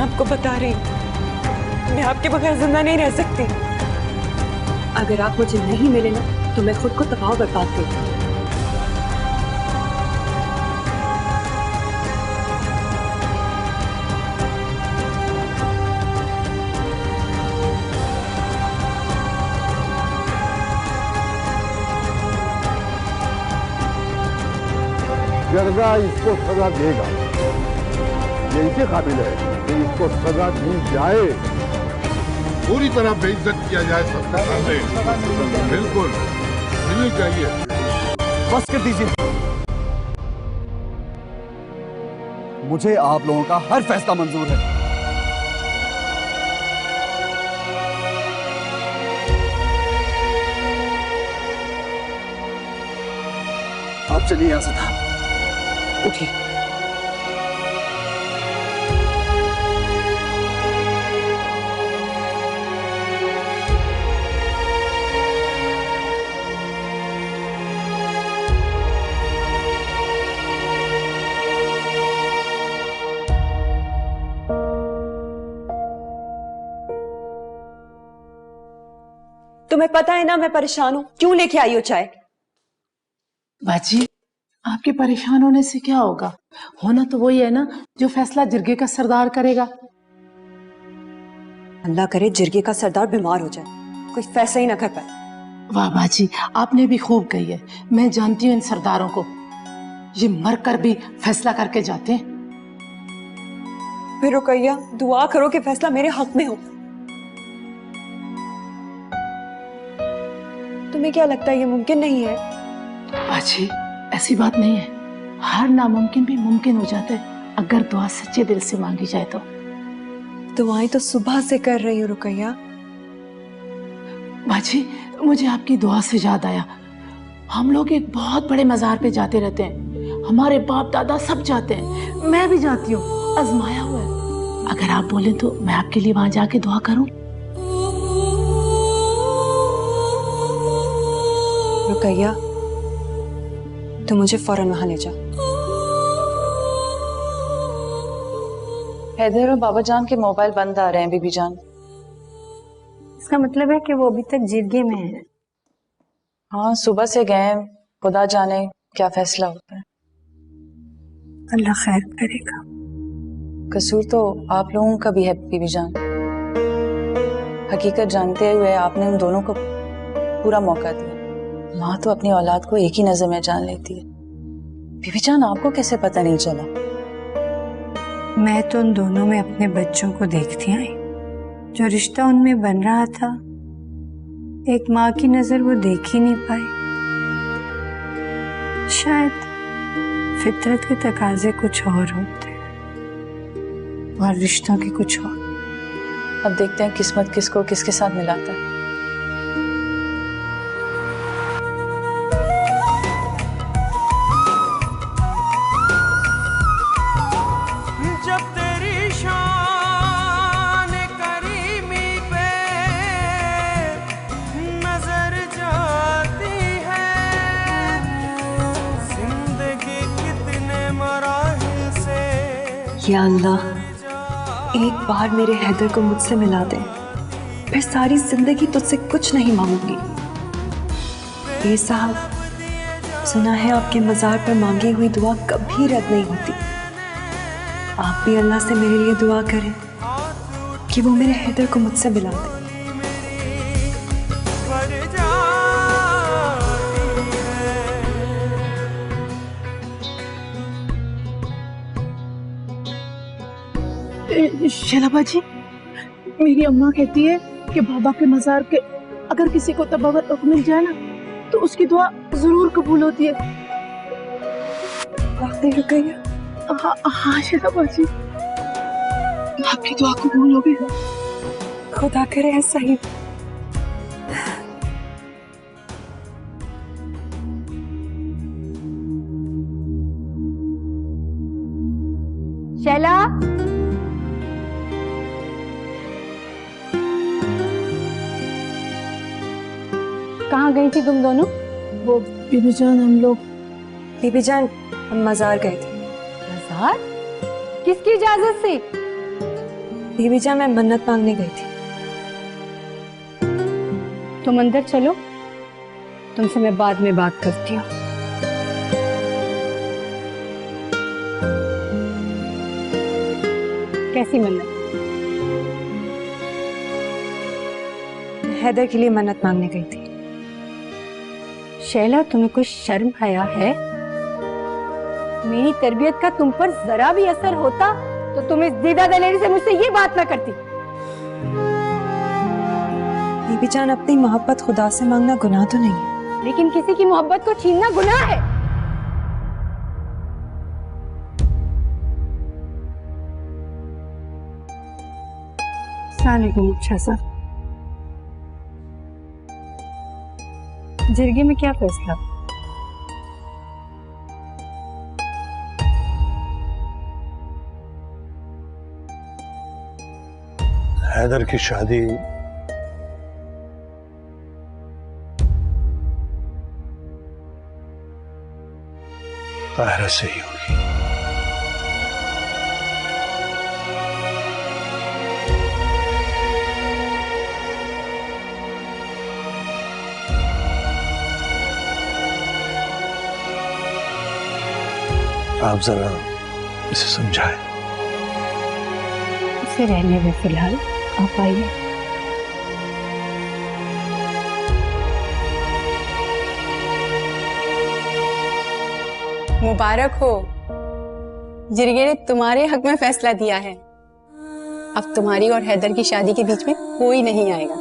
आपको बता रही हूँ, मैं आपके बगैर जिंदा नहीं रह सकती। अगर आप मुझे नहीं मिले ना तो मैं खुद को तबाह बर्बाद करूँ। जरगा इसको सजा देगा, ये इसी काबिल है कि इसको सजा दी जाए, पूरी तरह बेइज्जत किया जाए सबके सामने। बिल्कुल मिलनी चाहिए। बस कर दीजिए, मुझे आप लोगों का हर फैसला मंजूर है। आप चलिए यहां से था, उठिए। तुम्हें पता है ना मैं परेशान हूँ, क्यों लेके आई हो चाय? बाजी, आपके परेशान होने से क्या होगा? होना तो वही है ना जो फैसला जिरगे का सरदार करेगा। अल्लाह करे जिरगे का सरदार बीमार हो जाए, कोई फैसला ही ना कर पाए। वाह बाजी, आपने भी खूब कही है। मैं जानती हूँ इन सरदारों को, ये मर कर भी फैसला करके जाते हैं। फिर रुकैया, दुआ करो कि फैसला मेरे हक में हो। तुम्हें क्या लगता है ये मुमकिन नहीं है? बाजी, ऐसी बात नहीं है, हर नामुमकिन भी मुमकिन हो जाता है अगर दुआ सच्चे दिल से मांगी जाए तो। दुआएं तो सुबह से कर रही हूँ रुकैया। बाजी, मुझे आपकी दुआ से याद आया, हम लोग एक बहुत बड़े मजार पे जाते रहते हैं, हमारे बाप दादा सब जाते हैं, मैं भी जाती हूँ, आजमाया हुआ है। अगर आप बोले तो मैं आपके लिए वहां जाके दुआ करूं? रुकैया, तो मुझे फौरन वहां ले जाओ। हैदर और बाबा जान के मोबाइल बंद आ रहे हैं बीबी जान। इसका मतलब है कि वो अभी तक जिरगे में है। हाँ, सुबह से गए हैं, खुदा जाने क्या फैसला होता है। अल्लाह खैर करेगा। कसूर तो आप लोगों का भी है बीबी जान। हकीकत जानते हुए आपने उन दोनों को पूरा मौका दिया। माँ तो अपनी औलाद को एक ही नजर में जान लेती है। बीबी जान, आपको कैसे पता नहीं चला? मैं तो उन दोनों में अपने बच्चों को देखती आई, जो रिश्ता उनमें बन रहा था, एक माँ की नजर वो देख ही नहीं पाई। शायद फितरत के तकाजे कुछ और होते हैं और रिश्तों के कुछ और। अब देखते हैं किस्मत किसको किसके साथ मिलाता है। या अल्लाह, एक बार मेरे हैदर को मुझसे मिला दे, फिर सारी जिंदगी तुझसे कुछ नहीं मांगूंगी। ए साहब, सुना है आपके मजार पर मांगी हुई दुआ कभी रद्द नहीं होती। आप भी अल्लाह से मेरे लिए दुआ करें कि वो मेरे हैदर को मुझसे मिला दे। शैलाबा जी, मेरी अम्मा कहती है कि बाबा के मजार के अगर किसी को तबावत मिल जाए ना तो उसकी दुआ जरूर कबूल होती है। हाँ शैलाबा जी, आपकी दुआ कबूल हो गई। खुदा करे ऐसा ही। शैला, कहाँ गई थी तुम दोनों? वो बीबी जान, हम लोग बीबी जान, हम मजार गए थे। मजार? किसकी इजाजत से? बीबी जान, मैं मन्नत मांगने गई थी। तुम अंदर चलो, तुमसे मैं बाद में बात करती हूँ। कैसी मन्नत? हैदर के लिए मन्नत मांगने गई थी। शैला, तुम्हें कुछ शर्म हया है? मेरी तरबियत का तुम पर जरा भी असर होता तो तुम इस दीदा दलेरी से मुझसे ये बात ना करती। बीबी जान, अपनी मोहब्बत खुदा से मांगना गुनाह तो नहीं है। लेकिन किसी की मोहब्बत को छीनना गुनाह है। अच्छा सा जिरगे में क्या फैसला? हैदर की शादी ताहिरा से ही होगी। आप जरा इसे समझाएं। उसे रहने में फिलहाल आप आइए। मुबारक हो, जिरगे ने तुम्हारे हक में फैसला दिया है। अब तुम्हारी और हैदर की शादी के बीच में कोई नहीं आएगा।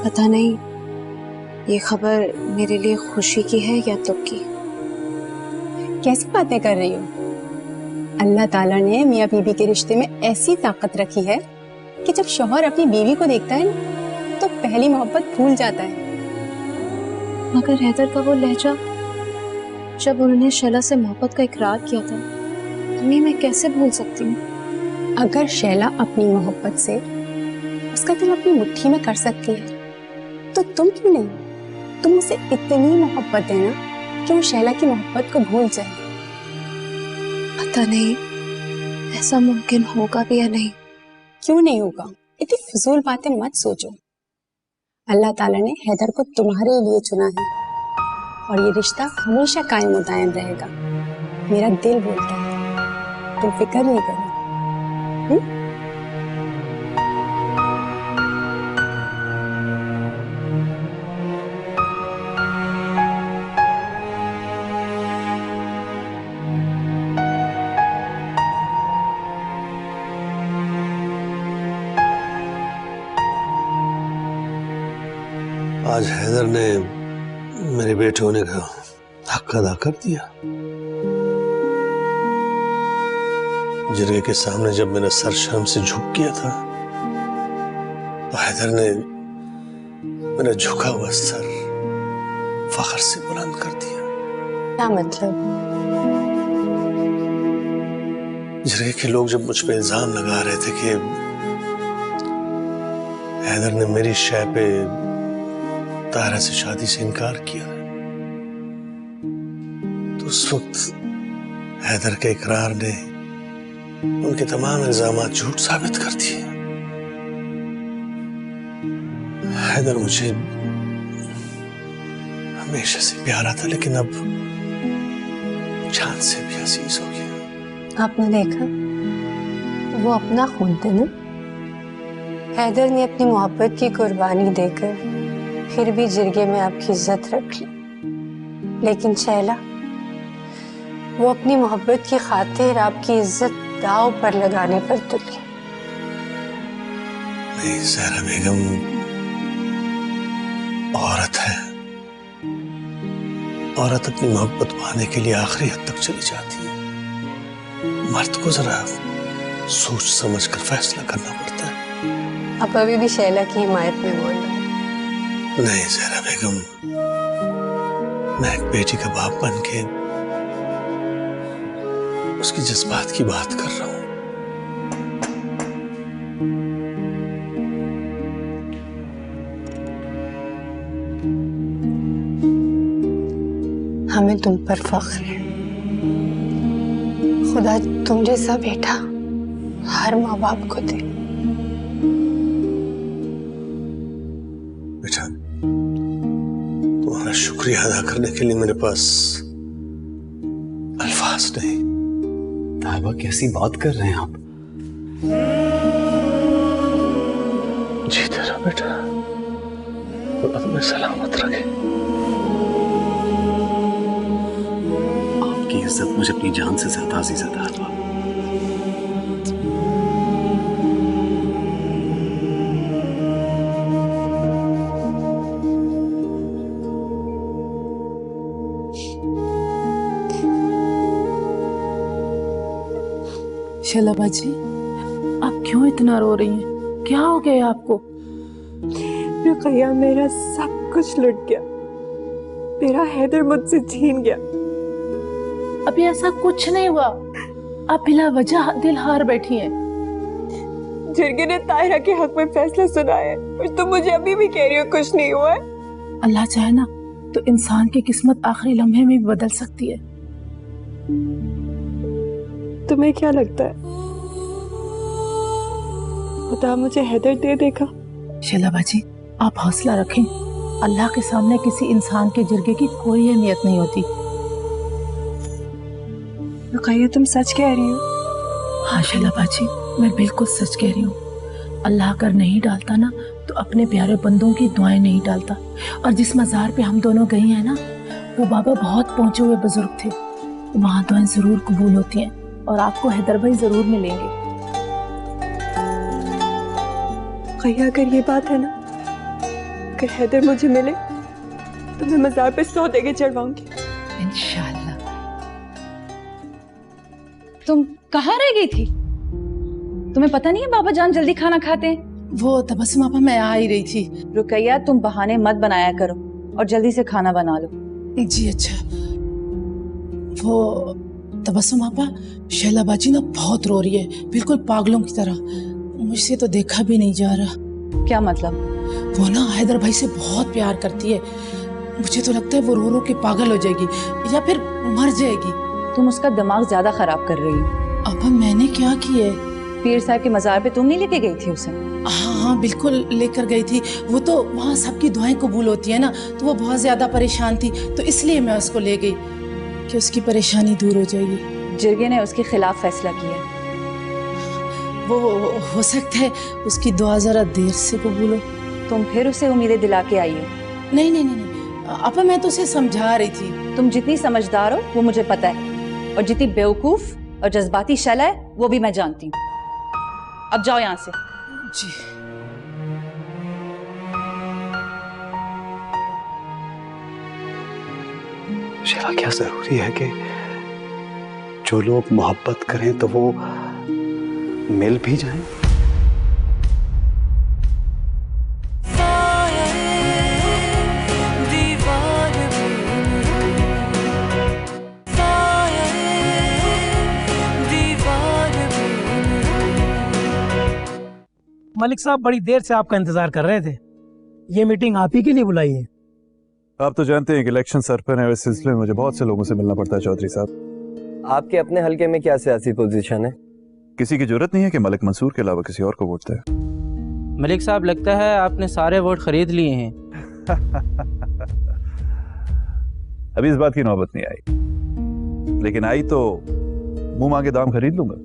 पता नहीं ये खबर मेरे लिए खुशी की है या दुख की। कैसी बातें कर रही हो? अल्लाह ताला ने मियाँ बीवी के रिश्ते में ऐसी ताकत रखी है कि जब शौहर अपनी बीवी को देखता है ना, तो पहली मोहब्बत भूल जाता है। मगर हैदर का वो लहजा जब उन्होंने शैला से मोहब्बत का इकरार किया था, अम्मी मैं कैसे भूल सकती हूँ। अगर शैला अपनी मोहब्बत से उसका दिल अपनी मुट्ठी में कर सकती है, तो तुम क्यों नहीं? तुम उसे इतनी मोहब्बत देना कि वो शैला की मोहब्बत को भूल जाए। पता नहीं ऐसा मुमकिन होगा भी या नहीं। क्यों नहीं होगा? इतनी फिजूल बातें मत सोचो। अल्लाह ताला ने हैदर को तुम्हारे लिए चुना है और ये रिश्ता हमेशा कायम और दायम रहेगा। मेरा दिल बोलता है, तुम फिक्र नहीं करो। आज हैदर ने मेरे बेटे होने का हक अदा कर दिया। जिरगे के सामने जब मैंने सर शर्म से झुक किया था, तो हैदर ने मेरा झुका हुआ सर फख्र से बुलंद कर दिया। क्या मतलब? जिरगे के लोग जब मुझ पे इल्जाम लगा रहे थे कि हैदर ने मेरी शय पे ताहिरा से शादी से इनकार किया, तो उस वक्त हैदर के इकरार ने उनके तमाम इल्जामात झूठ साबित कर दिए। हैदर मुझे हमेशा से प्यारा था, लेकिन अब जान से भी अजीज हो गया। आपने देखा, वो अपना खून थे ना। हैदर ने अपनी मोहब्बत की कुर्बानी देकर फिर भी जिरगे में आपकी इज्जत रख ली, लेकिन शैला, वो अपनी मोहब्बत की खातिर आपकी इज्जत दांव पर लगाने पर तुली। नहीं, ज़हरा बेगम औरत है। औरत अपनी मोहब्बत पाने के लिए आखिरी हद तक चली जाती है। मर्द को जरा सोच समझ कर फैसला करना पड़ता है। आप अभी भी शैला की हिमायत में बोल रहे हैं? नहीं ज़हरा बेगम, मैं एक बेटी का बाप बन के उसकी जज्बात की बात कर रहा हूं। हमें तुम पर फख्र है। खुदा तुम जैसा बेटा हर माँ बाप को दे। बेटा, तुम्हारा शुक्रिया अदा करने के लिए मेरे पास अल्फाज नहीं। ताइबा, कैसी बात कर रहे हैं आप? जीते रहो बेटा, खुदा तुम्हें सलामत रखे। आपकी इज्जत मुझे अपनी जान से ज्यादा अजीज है ताइबा। शैला बाजी, आप क्यों इतना रो रही हैं? क्या हो गया आपको? रुकैया, मेरा सब कुछ लुट गया। मेरा हैदर मुझसे छीन गया। अभी ऐसा कुछ नहीं हुआ, आप बिला वजह दिल हार बैठी हैं। जिरगे ने ताहिरा के हक में फैसला सुनाया है और तुम मुझे अभी भी कह रही हो कुछ नहीं हुआ है। अल्लाह चाहे ना तो इंसान की किस्मत आखिरी लम्हे में भी बदल सकती है। तुम्हें क्या लगता है खुदा मुझे हैदर दे देगा? शैला बाजी, आप हौसला रखें। अल्लाह के सामने किसी इंसान के जिरगे की कोई अहमियत नहीं होती। रुकैया, तुम सच कह रही हो? हाँ शैला बाजी, मैं बिल्कुल सच कह रही हूँ। अल्लाह अगर नहीं डालता ना तो अपने प्यारे बंदों की दुआएं नहीं डालता। और जिस मज़ार पे हम दोनों गई हैं ना, वो बाबा बहुत पहुंचे हुए बुजुर्ग थे। वहाँ दुआएं जरूर कबूल होती हैं और आपको हैदर भाई जरूर मिलेंगे। रुकैया, अगर ये बात है ना, अगर हैदर मुझे मिले तो मैं मज़ार पे 100 देके चढ़वाऊंगी इंशाल्लाह। तुम कहाँ रह गई थी? तुम्हें पता नहीं है बाबा जान जल्दी खाना खाते हैं? वो तबस्सुम आपा, मैं आ ही रही थी। रुकैया, तुम बहाने मत बनाया करो और जल्दी से खाना बना लो। जी अच्छा। वो तबस्सुम आपा, शैला बाजी ना बहुत रो रही है, बिल्कुल पागलों की तरह। मुझसे तो देखा भी नहीं जा रहा। क्या मतलब? वो ना हैदर भाई से बहुत प्यार करती है। मुझे तो लगता है वो रो रो के पागल हो जाएगी या फिर मर जाएगी। तुम उसका दिमाग ज्यादा खराब कर रही हो। आपा, मैंने क्या किया है? पीर साहब के मज़ार पे तुम नहीं लेके गई थी उसे? हाँ हाँ बिल्कुल लेकर गई थी। वो तो वहाँ सबकी दुआएं कबूल होती है ना, तो वो बहुत ज्यादा परेशान थी, तो इसलिए मैं उसको ले गई कि उसकी परेशानी दूर हो जाएगी। जिरगे ने उसके खिलाफ फैसला किया। वो हो सकता है उसकी दुआ जरा देर से कबूल हो। तुम फिर उसे उम्मीदें दिला के आई हो। नहीं नहीं नहीं नहीं आपा, मैं तो उसे समझा रही थी। तुम जितनी समझदार हो वो मुझे पता है, और जितनी बेवकूफ और जज्बाती शैला है वो भी मैं जानती हूँ। अब जाओ यहाँ से। जी। शैला, क्या जरूरी है कि जो लोग मोहब्बत करें तो वो मिल भी जाएं? मलिक साहब बड़ी देर से आपका इंतजार कर रहे थे। ये मीटिंग आप ही के लिए बुलाई है। आप तो जानते हैं कि इलेक्शन सर पर है, इस सिलसिले में मुझे बहुत से लोगों से मिलना पड़ता है। चौधरी साहब, आपके अपने हलके में क्या सियासी पोजीशन है? किसी की जरूरत नहीं है कि मलिक मंसूर के अलावा किसी और को वोट दे। मलिक साहब, लगता है आपने सारे वोट खरीद लिए हैं। अभी इस बात की नौबत नहीं आई, लेकिन आई तो मुंह मांगे दाम खरीद लूंगा।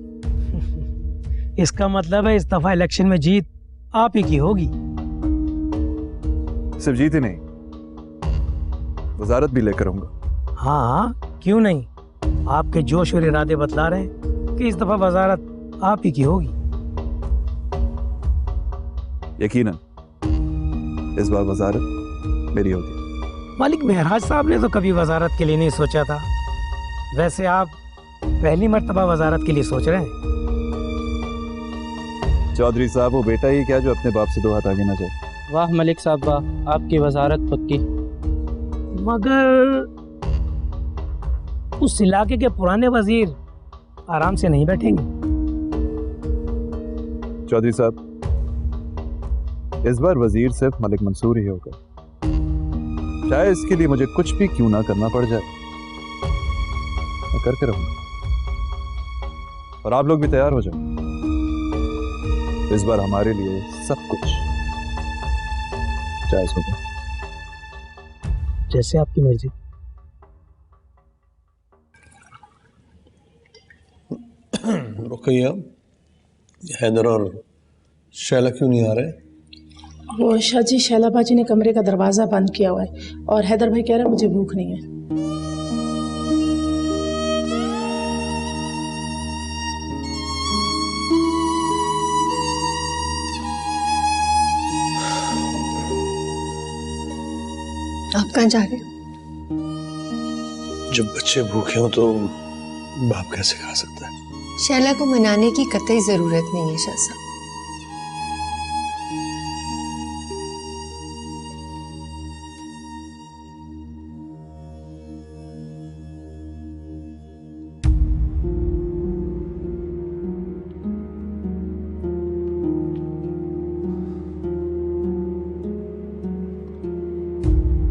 इसका मतलब है इस दफा इलेक्शन में जीत आप ही की होगी। सिर्फ जीत ही नहीं, वजारत भी लेकर आऊंगा। हाँ, क्यों नहीं। आपके जोश और इरादे बतला रहे हैं कि इस दफा वजारत आप ही की होगी। यकीनन इस बार वजारत मेरी होगी। मालिक महराज साहब ने तो कभी वजारत के लिए नहीं सोचा था। वैसे आप पहली मर्तबा वजारत के लिए सोच रहे हैं। चौधरी साहब, वो बेटा ही क्या जो अपने बाप से 2 हाथ आगे ना जाए। वाह मलिक साहब वाह, आपकी वजारत पक्की। मगर उस इलाके के पुराने वजीर आराम से नहीं बैठेंगे। चौधरी साहब, इस बार वजीर सिर्फ मलिक मंसूर ही होगा। चाहे इसके लिए मुझे कुछ भी क्यों ना करना पड़ जाए, मैं करके रहूंगा। और आप लोग भी तैयार हो जाओ, इस बार हमारे लिए सब कुछ जायज होगा। जैसे आपकी मर्जी। रुकैया, हैदर और शैला क्यों नहीं आ रहे? वो शाह जी, शैला बाजी ने कमरे का दरवाजा बंद किया हुआ है और हैदर भाई कह रहे हैं मुझे भूख नहीं है। आप कहाँ जा रहे हो? जब बच्चे भूखे हो तो बाप कैसे खा सकता है? शैला को मनाने की कतई जरूरत नहीं है शाह साहब।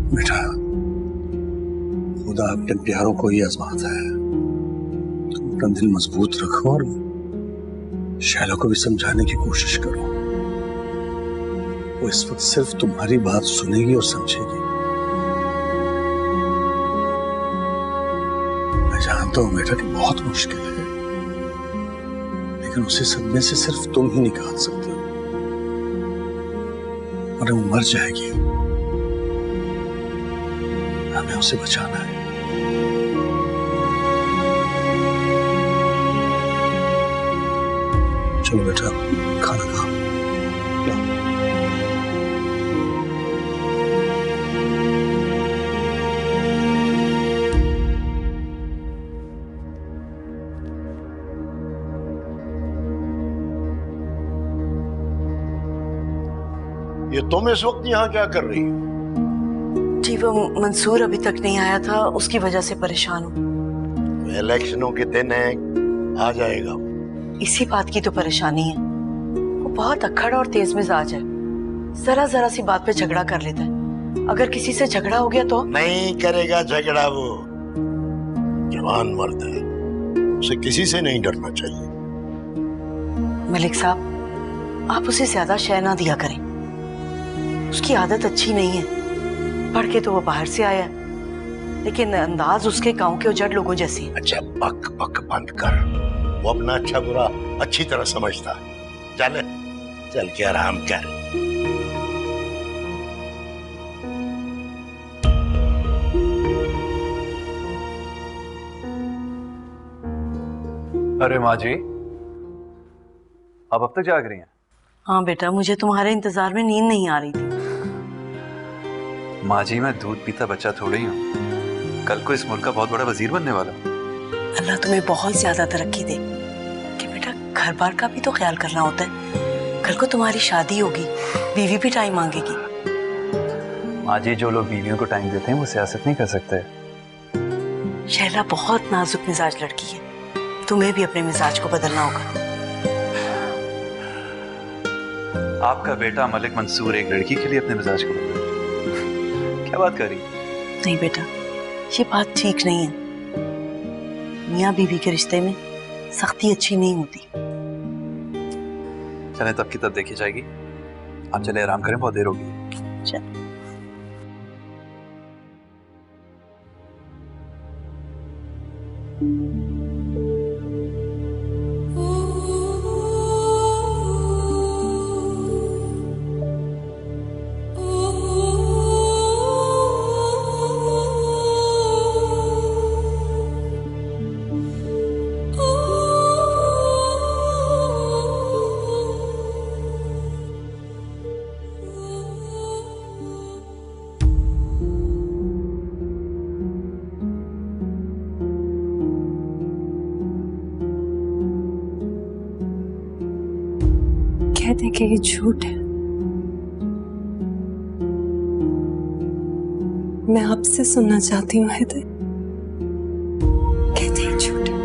बेटा, खुदा अपने प्यारों को ही आजमाता है। तुम अपना दिल मजबूत रखो और शैला को भी समझाने की कोशिश करो। वो इस वक्त सिर्फ तुम्हारी बात सुनेगी और समझेगी। मैं जानता हूं बेटा कि बहुत मुश्किल है, लेकिन उसे सदमे से सिर्फ तुम ही निकाल सकते हो, वरना वो मर जाएगी। हमें उसे बचाना है। चलो बेटा, खाना खाओ। ये तुम इस वक्त यहाँ क्या कर रही हो? जी वो मंसूर अभी तक नहीं आया था, उसकी वजह से परेशान हूँ। इलेक्शनों के दिन है, आ जाएगा। इसी बात की तो परेशानी है, वो बहुत अक्खड़ और तेज मिजाज है। जरा जरा सी बात पे झगड़ा कर लेता है। अगर किसी से झगड़ा हो गया तो नहीं करेगा झगड़ा, वो जवान मर्द है, उसे किसी से नहीं डरना चाहिए। मलिक साहब, आप उसे ज्यादा शय ना दिया करें, उसकी आदत अच्छी नहीं है। पढ़ के तो वो बाहर से आया, लेकिन अंदाज उसके गांव के उजड़ लोगों जैसी है। अच्छा बक बक बंद कर, वो अपना अच्छा बुरा अच्छी तरह समझता है। चल चल के आराम कर। अरे माँ जी, आप अब तक जाग रही हैं? हाँ बेटा, मुझे तुम्हारे इंतजार में नींद नहीं आ रही थी। माँ जी, मैं दूध पीता बच्चा थोड़ी हूँ, कल को इस मुल्क का बहुत बड़ा वजीर बनने वाला हूँ। अल्लाह तुम्हें बहुत ज्यादा तरक्की दे। कि बेटा, घर बार का भी तो ख्याल करना होता है। कल को तुम्हारी शादी होगी, बीवी भी टाइम मांगेगी। माँ जी, जो लोग बीवियों को टाइम देते हैं वो सियासत नहीं कर सकते। शैला बहुत नाजुक मिजाज लड़की है, तुम्हें भी अपने मिजाज को बदलना होगा। आपका बेटा मलिक मंसूर एक लड़की के लिए अपने मिजाज को बदले? क्या बात कर रही? नहीं बेटा, ये बात ठीक नहीं है। मियाँ बीवी के रिश्ते में सख्ती अच्छी नहीं होती। चलें, तब की तब देखी जाएगी। आप चले आराम करें, बहुत देर होगी। चल। कहते हैं कि ये झूठ है। मैं आपसे सुनना चाहती हूँ हैदर, कहते हैं झूठ है।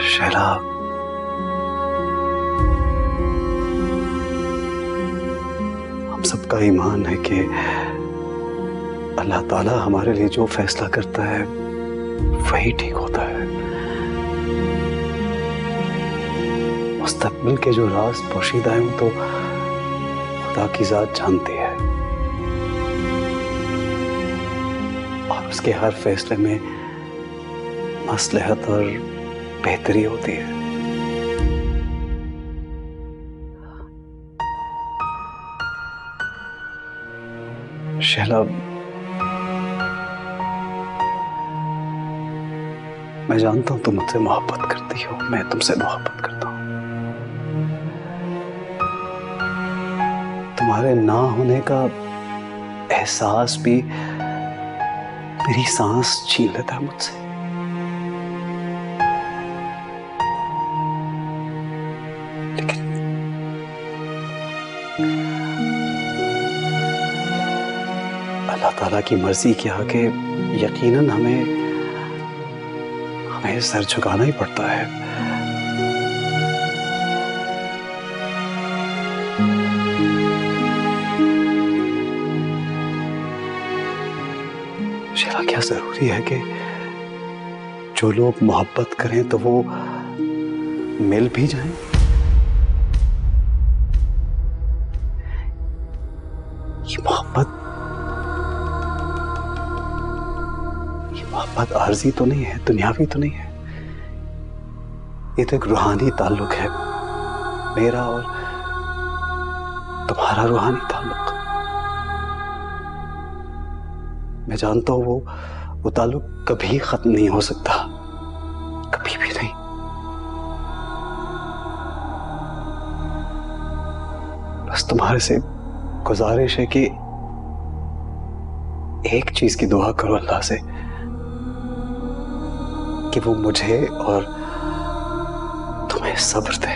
शैला, हम सबका ईमान है कि अल्लाह ताला हमारे लिए जो फैसला करता है वही ठीक होता है। मुस्तकबिल के जो राज पोशीदा हैं तो खुदा की जात जानती है, और उसके हर फैसले में मसलहत और बेहतरी होती है। शहला, मैं जानता हूं तुम मुझसे मोहब्बत करती हो, मैं तुमसे मोहब्बत करता हूं। तुम्हारे ना होने का एहसास भी मेरी सांस छीन लेता है मुझसे। लेकिन अल्लाह ताला की मर्जी के आगे यकीनन हमें सर झुकाना ही पड़ता है। शहला, क्या जरूरी है कि जो लोग मोहब्बत करें तो वो मिल भी जाएं? ये मोहब्बत आर्जी तो नहीं है, दुनियावी तो नहीं है। ये तो एक रूहानी ताल्लुक है, मेरा और तुम्हारा रूहानी ताल्लुक। मैं जानता हूं वो ताल्लुक कभी खत्म नहीं हो सकता, कभी भी नहीं। बस तुम्हारे से गुजारिश है कि एक चीज की दुआ करो अल्लाह से कि वो मुझे और तुम्हें सब्र दे,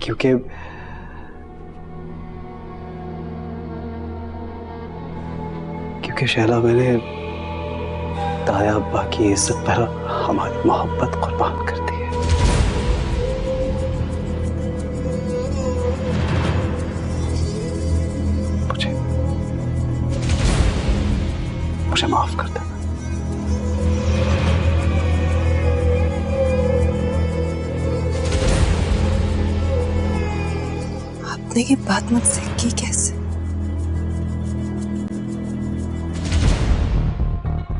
क्योंकि शहला, मैंने ताया अब्बा की इज्जत पर हमारी मोहब्बत कुर्बान कर दी है। मुझे माफ कर देना। आपने ये बात मुझसे की कैसे?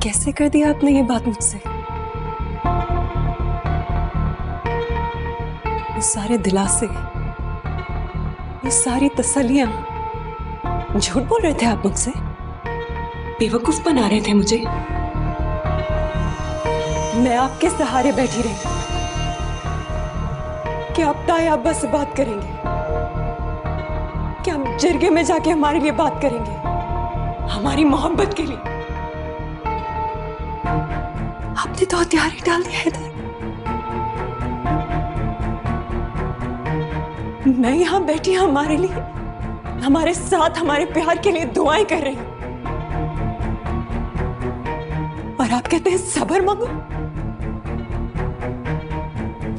कैसे कर दिया आपने ये बात मुझसे? वो सारे दिलासे, वो सारी तसल्लियां, झूठ बोल रहे थे आप मुझसे, बेवकूफ बना रहे थे मुझे। मैं आपके सहारे बैठी रही कि आप ताया अब्बा से बात करेंगे, कि आप जरगे में जाके हमारे लिए बात करेंगे, हमारी मोहब्बत के लिए। आपने तो हथियार ही डाल दिया हैदर। मैं यहां बैठी हमारे लिए, हमारे साथ, हमारे प्यार के लिए दुआएं कर रही हूं, और आप कहते हैं सब्र मांगो।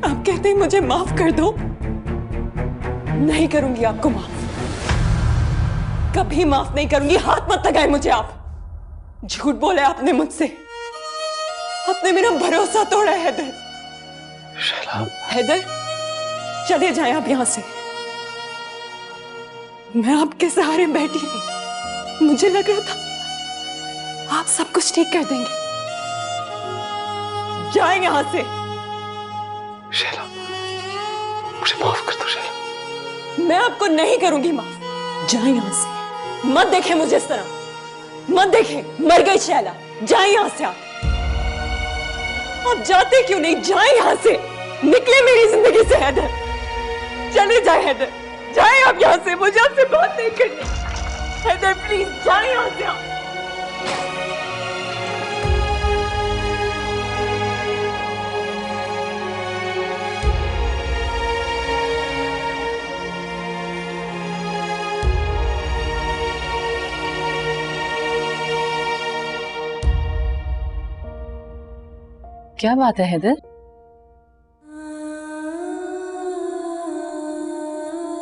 आप कहते हैं मुझे माफ कर दो। नहीं करूंगी आपको माफ, कभी माफ नहीं करूंगी। हाथ मत लगाए मुझे आप। झूठ बोले आपने मुझसे, आपने मेरा भरोसा तोड़ा है हैदर। हैदर, चले जाएं आप यहां से। मैं आपके सहारे बैठी रही, मुझे लग रहा था आप सब कुछ ठीक कर देंगे। जाएं यहां से। शहला, मुझे माफ कर दो शहला। मैं आपको नहीं करूंगी माफ। जाएं यहां से, मत देखें मुझे इस तरह, मत देखें। मर गई शैला, जाएं यहां से। आप जाते क्यों नहीं? जाएं यहां से, निकले मेरी जिंदगी से हैदर। चले जाए हैदर, जाएं आप यहां से। मुझे आपसे बात नहीं करनी हैदर, प्लीज जाएं यहां से आप। क्या बात है हैदर?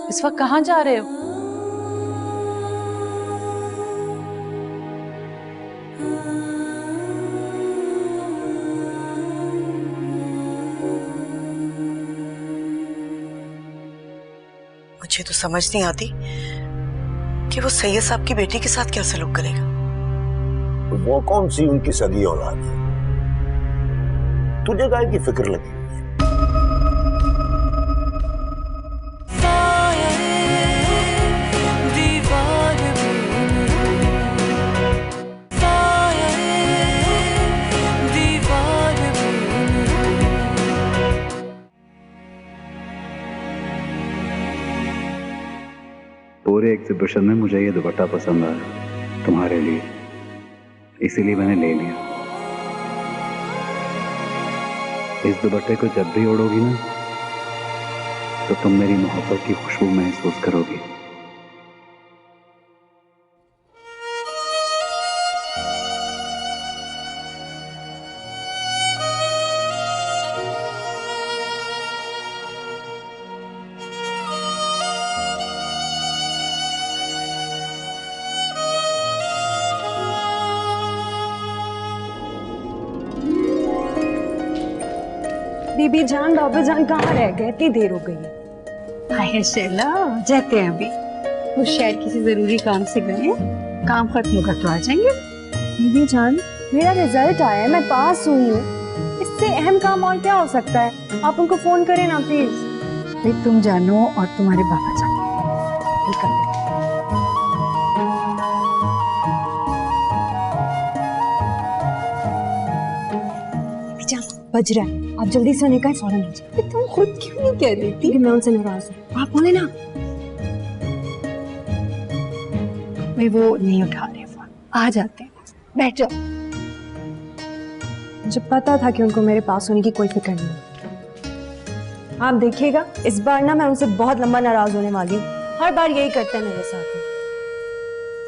इस वक्त कहाँ जा रहे हो? मुझे तो समझ नहीं आती कि वो सैयद साहब की बेटी के साथ क्या सलूक करेगा। वो कौन सी उनकी सगी औलाद है? तुझे गाय की फिक्र लगी? पूरे एग्जीबिशन में मुझे ये दुपट्टा पसंद आया तुम्हारे लिए, इसीलिए मैंने ले लिया। इस दुपट्टे को जब भी ओढ़ोगी ना तो तुम मेरी मोहब्बत की खुशबू महसूस करोगी। बीबी जान बाबा जान कहाँ रह गए? इतनी देर हो गई है। हाय शैला, जाते हैं अभी। वो शायद किसी जरूरी काम से गए, काम खत्म होकर तो आ जाएंगे। बीबी जान मेरा रिजल्ट आया है, मैं पास हुई हूँ, इससे अहम काम और क्या हो सकता है? आप उनको फोन करें ना प्लीज। भाई तुम जानो और तुम्हारे बाबा जानो। बज रहा है, आप जल्दी से निकल, फौरन आ जाओ। तुम खुद क्यों नहीं कह रही थी? मैं उनसे नाराज हूँ, आप बोले ना। भाई वो नहीं उठा रहे फोन, आ जाते हैं, बैठ जाओ। मुझे पता था कि उनको मेरे पास होने की कोई फिक्र नहीं है। आप देखिएगा इस बार ना मैं उनसे बहुत लंबा नाराज होने वाली हूँ। हर बार यही करते हैं मेरे साथ।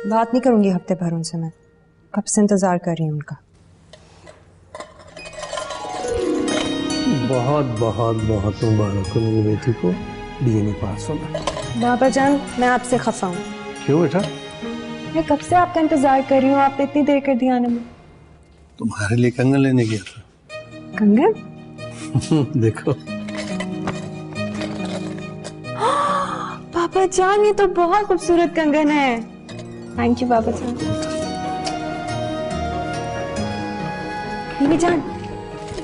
बात नहीं करूंगी हफ्ते भर उनसे, मैं कब से इंतजार कर रही हूँ उनका। बहुत बहुत बहुत मुबारक हो मेरी बेटी को बीए में पास होना। बाबा जान मैं आपसे खफा हूँ। क्यों बेटा? मैं कब से आपका इंतजार कर रही हूँ, आपने इतनी देर कर दी आने में। तुम्हारे लिए कंगन लेने गया था। कंगन? देखो पापा जान ये तो बहुत खूबसूरत कंगन है। थैंक यू पापा जान। बीबी जान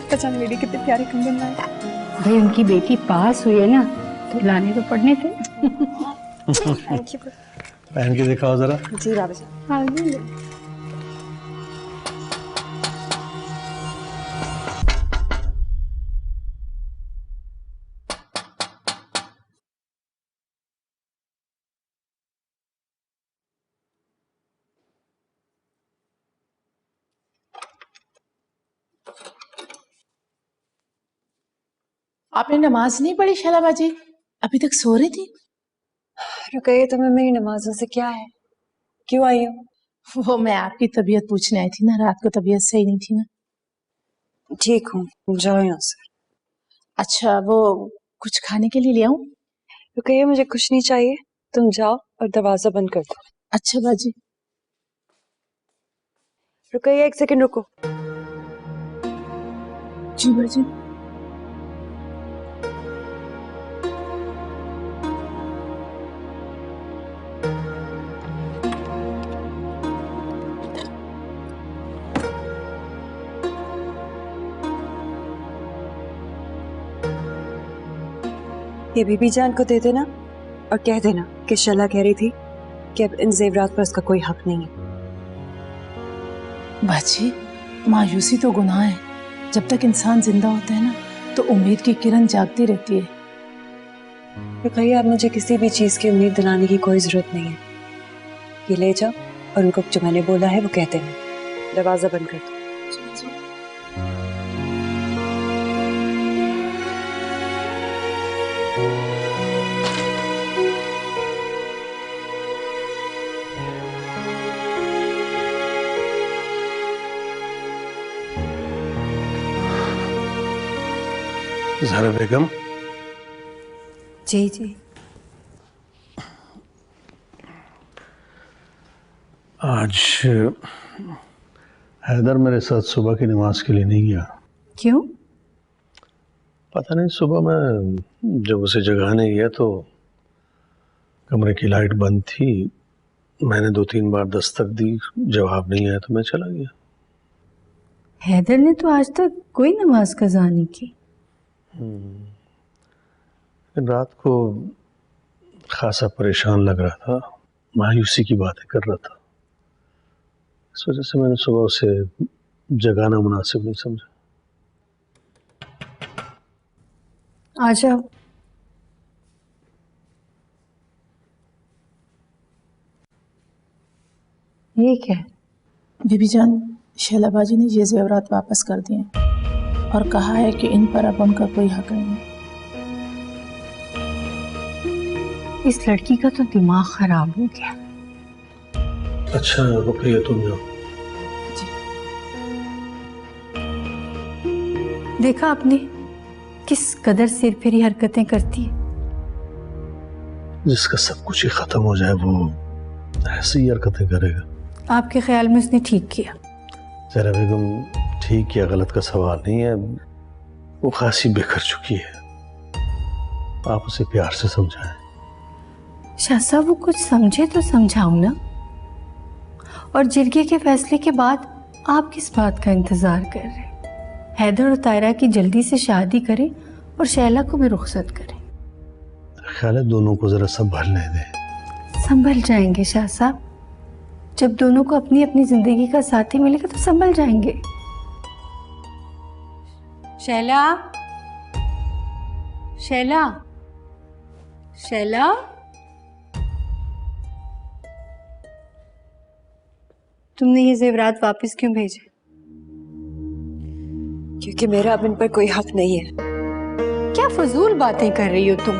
पहचान मेरी कितने प्यारे कंगन लाए। भाई उनकी बेटी पास हुई है ना, तो लाने तो पड़ने थे। Thank you. पहन के दिखाओ जरा। जी बाबा जान। आपने नमाज नहीं पढ़ी शैला बाजी? अभी तक सो रही थी। रुकइए, तुम्हें मेरी नमाजों से क्या है? क्यों आई हो? वो मैं आपकी तबीयत पूछने आई थी ना, रात को तबीयत सही नहीं थी ना। ठीक हूँ, जाओ यहाँ से। अच्छा वो कुछ खाने के लिए ले आऊं? रुकइए, मुझे कुछ नहीं चाहिए, तुम जाओ और दरवाजा बंद कर दो। अच्छा बाजी। रुकइए, एक सेकंड रुको। जी बाजी। ये बीबी जान को दे देना और कह देना कि शैला कह रही थी कि अब इन जेवरात पर उसका कोई हक नहीं है। बाजी मायूसी तो गुनाह है, जब तक इंसान जिंदा होता है ना तो उम्मीद की किरण जागती रहती है। तो कहिए आप मुझे किसी भी चीज की उम्मीद दिलाने की कोई जरूरत नहीं है। ये ले जाओ और उनको जो मैंने बोला है वो कह देना। दरवाजा बंद कर दो। ज़हरा बेगम। जी जी। आज हैदर मेरे साथ सुबह की नमाज के लिए नहीं गया। क्यों? पता नहीं, सुबह मैं जब उसे जगाने गया तो कमरे की लाइट बंद थी, मैंने 2-3 बार दस्तक दी, जवाब नहीं आया तो मैं चला गया। हैदर ने तो आज तक कोई नमाज कज़ा नहीं की। रात को खासा परेशान लग रहा था, मायूसी की बातें कर रहा था, इस वजह से मैंने सुबह उसे जगाना मुनासिब नहीं समझा। आ जाओ। ये क्या है? बीबी जान, शैला बाजी ने ये जेवरात वापस कर दिए और कहा है कि इन पर अब उनका कोई हक नहीं है। इस लड़की का तो दिमाग खराब हो गया। अच्छा रुकिए, तुम जाओ। देखा आपने किस कदर सिरफिरी हरकतें करती है। जिसका सब कुछ ही खत्म हो जाए वो ऐसी ही हरकतें करेगा। आपके ख्याल में उसने ठीक किया? जरा बेगम, ठीक या गलत का सवाल नहीं है, वो खासी बिखर चुकी है, आप उसे प्यार से समझाएं। शाह साहब, वो कुछ समझे तो समझाओ ना। और जिरगे के फैसले के बाद आप किस बात का इंतजार कर रहे हैं? हैदर और तायरा की जल्दी से शादी करें और शैला को भी रुखसत करें। ख्याल है दोनों को जरा संभलने दें। संभल जाएंगे शाह साहब, जब दोनों को अपनी अपनी जिंदगी का साथी मिलेगा तो संभल जाएंगे। शैला, शैला, शैला, तुमने ये जेवरात वापस क्यों भेजे? क्योंकि मेरा अब इन पर कोई हक नहीं है। क्या फजूल बातें कर रही हो तुम?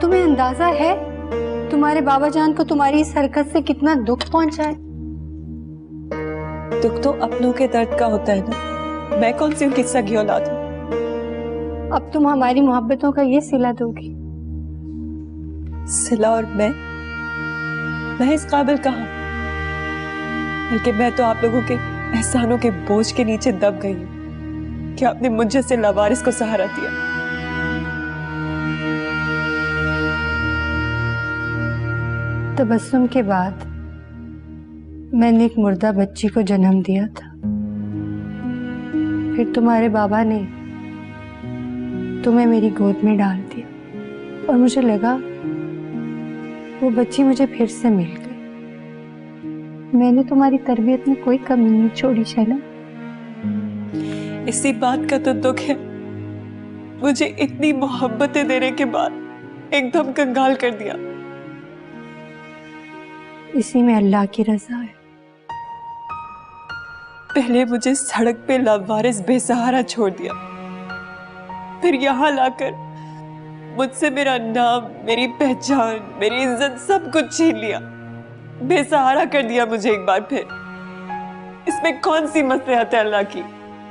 तुम्हें अंदाजा है तुम्हारे बाबा जान को तुम्हारी इस हरकत से कितना दुख पहुंचा है? दुख तो अपनों के दर्द का होता है ना, मैं कौन सी उनकी सगी औलाद हूं? अब तुम हमारी मोहब्बतों का ये सिला दोगी? सिला? और मैं इस काबिल कहां? बल्कि मैं तो आप लोगों के एहसानों के बोझ के नीचे दब गई हूं कि आपने मुझ जैसे लावारिस को सहारा दिया। तबस्सुम के बाद मैंने एक मुर्दा बच्ची को जन्म दिया था, फिर तुम्हारे बाबा ने तुम्हें मेरी गोद में डाल दिया और मुझे लगा वो बच्ची मुझे फिर से मिल गई। मैंने तुम्हारी तरबियत में कोई कमी नहीं छोड़ी शैला। इसी बात का तो दुख है, मुझे इतनी मोहब्बतें देने के बाद एकदम कंगाल कर दिया। इसी में अल्लाह की रजा है। पहले मुझे सड़क पे लावारिस बेसहारा छोड़ दिया, फिर यहाँ लाकर मुझसे मेरा नाम, मेरी पहचान, मेरी इज्जत सब कुछ छीन लिया, बेसहारा कर दिया मुझे एक बार फिर। इसमें कौन सी मसलहत है अल्लाह की?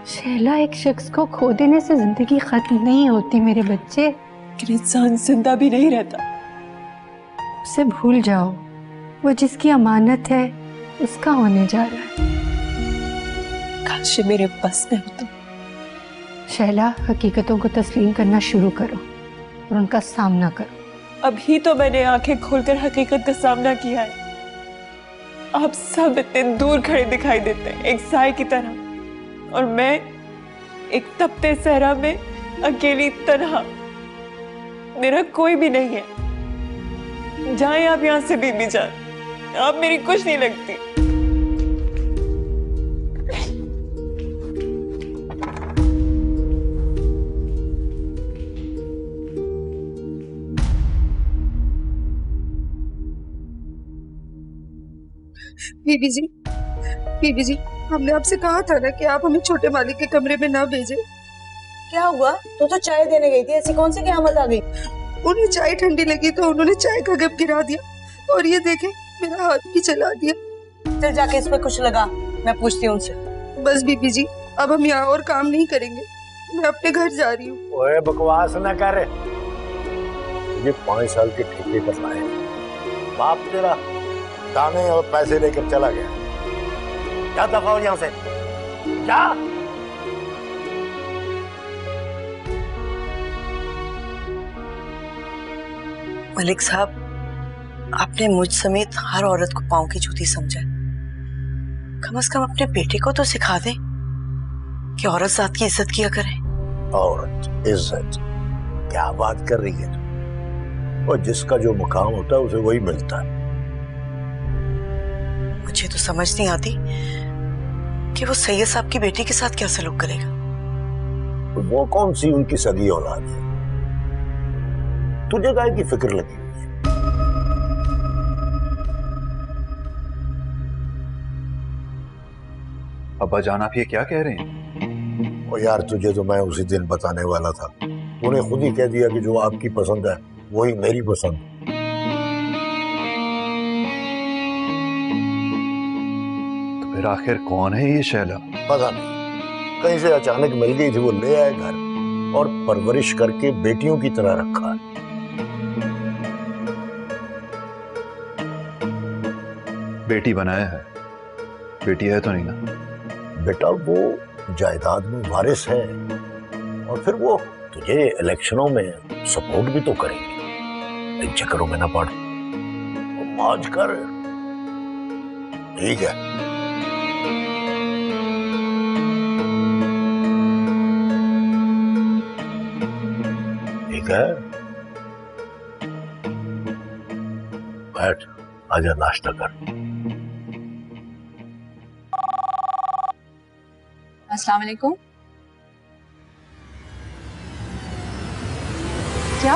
शैला, एक शख्स को खो देने से जिंदगी खत्म नहीं होती मेरे बच्चे। इंसान जिंदा भी नहीं रहता। उसे भूल जाओ, वो जिसकी अमानत है उसका होने जा रहा है। काश मेरे बस में हो तुम। शैला, हकीकतों को तस्लीम करना शुरू करो और उनका सामना करो। अभी तो मैंने आंखें खोलकर हकीकत का सामना किया है। आप सब इतने दूर खड़े दिखाई देते हैं, एक साए की तरह, और मैं एक तपते सहरा में अकेली तन्हा। मेरा कोई भी नहीं है। जाएं आप यहाँ से बीबी जान, आप मेरी कुछ नहीं लगती। बीबी जी, हमने आपसे कहा था ना कि आप हमें छोटे मालिक के कमरे में ना भेजें। क्या हुआ? तो चाय देने गई थी, ऐसी कौन सी क़यामत आ गई? उन्हें चाय ठंडी लगी तो उन्होंने चाय का कप गिरा दिया और ये देखें मेरा हाथ भी चला दिया। चल जाके इस पे कुछ लगा, मैं पूछती हूँ उनसे। बस बीबी जी, अब हम यहाँ और काम नहीं करेंगे, मैं अपने घर जा रही हूँ। ओए बकवास ना कर, ये 5 साल के ठेके पर लाए, बाप तेरा दाने और पैसे लेकर चला गया। क्या दफा हो यहाँ से, क्या? मलिक साहब, आपने मुझ समेत हर औरत को पांव की जूती समझा। कम से कम अपने बेटे को तो सिखा दे कि औरत जात की इज्जत किया करे। औरत इज्जत, क्या बात कर रही है? और जिसका जो मुकाम होता है उसे वही मिलता है। मुझे तो समझ नहीं आती कि वो सैयद साहब की बेटी के साथ क्या सलूक करेगा। वो कौन सी उनकी सगी औलाद है? तुझे काहे की फिक्र लगी? अब्बा जान आप ये क्या कह रहे हैं? ओ यार, तुझे तो मैं उसी दिन बताने वाला था। उन्हें खुद ही कह दिया कि जो आपकी पसंद है वही मेरी पसंद। तो फिर आखिर कौन है ये शैला? पता नहीं, कहीं से अचानक मिल गई थी, वो ले आए घर और परवरिश करके बेटियों की तरह रखा। बेटी बनाया है, बेटी है तो नहीं ना? बेटा वो जायदाद में वारिस है, और फिर वो तुझे इलेक्शनों में सपोर्ट भी तो करेंगे। इन चक्करों में ना पड़, मौज कर। ठीक है। ठीक है, बैठ, आजा नाश्ता कर। अस्सलाम वालेकुम। क्या?